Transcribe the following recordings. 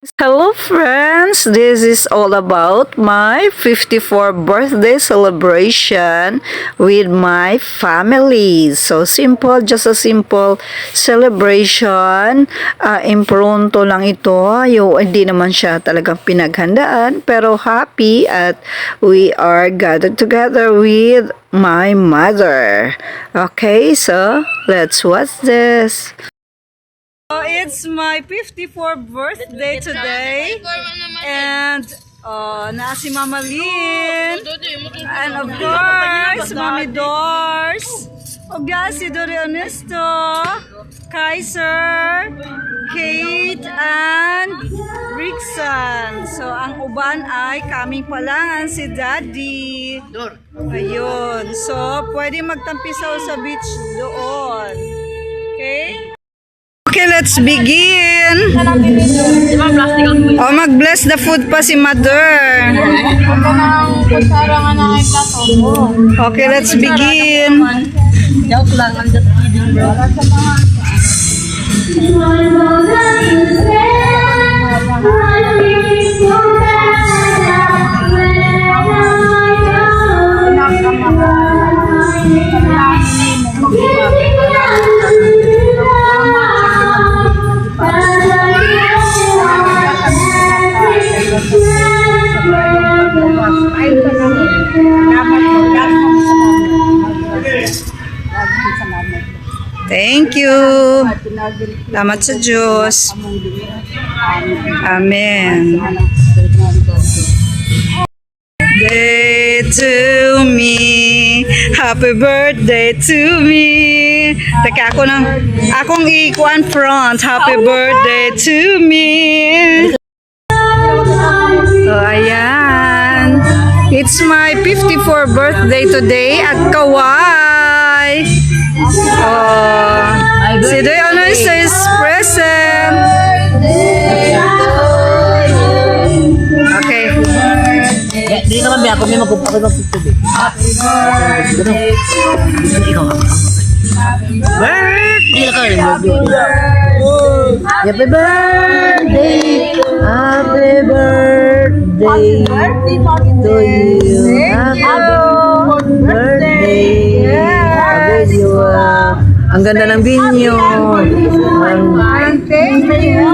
Hello friends, this is all about my 54th birthday celebration with my family. So simple, just a simple celebration. Impronto lang ito. Hindi naman siya talagang pinaghandaan, pero happy at we are gathered together with my mother. Okay, so let's watch this. So it's my 54th birthday today, and na si Mama Lynn, and of course, Mami Dors, si Dori Ernesto, Kaiser, Kate, and Rickson. So ang uban ay kaming palangan si Daddy. Ayun. So pwede magtampisaw sa beach doon. Okay? Okay, let's begin. Oh, mag-bless the food pa si Mother. Okay, let's begin. Joke lang, I'm just kidding, bro. Thank you. Salamat sa Diyos. Amen. Birthday to me. Happy birthday to me. Teka, akong ikuan front. Happy birthday to me. So, ayan. It's my 54th birthday today at Kawai. Si Doy Honors is present. Okay. Di naman may ako may magpapakot ng picture. Ikaw ka. Birthday! Happy birthday! Happy birthday to you! Happy birthday! Happy birthday! Ang ganda ng binyo! Thank you!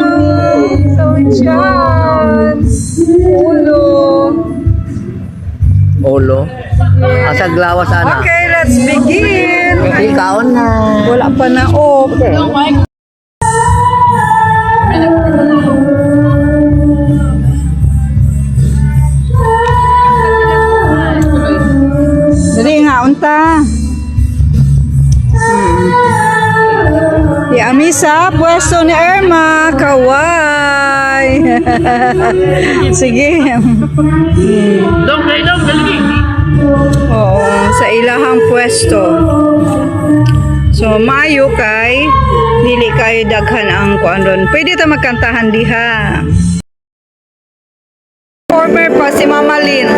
So, John! Olo? Ang saglawa sana. Okay, let's begin! Ikaw na. Wala pa na off. Dali nga, unta. Yami sa pwesto ni Irma, kaway. Sige. Oo, sa ilahang pwesto. So, maayo kay dili kayo daghan ang kuan ron. Pwede ta magkantahan diha. Former pa si Mama Lynn.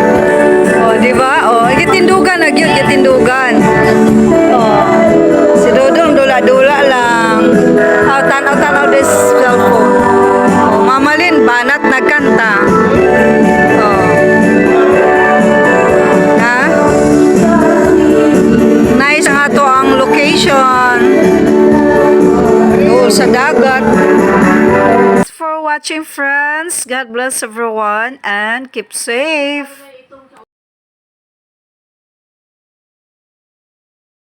Oh, di ba? Oh, gitindugan na gyud, gitindugan. Oh. Si Dodong dula-dula lang. Oh, tanaw-tanaw this cellphone. Oh, Mama Lynn banat nagkanta. Oh. Ha? Nice ang ato ang location. Oh, sa dagat. Thanks for watching, friends. God bless everyone and keep safe.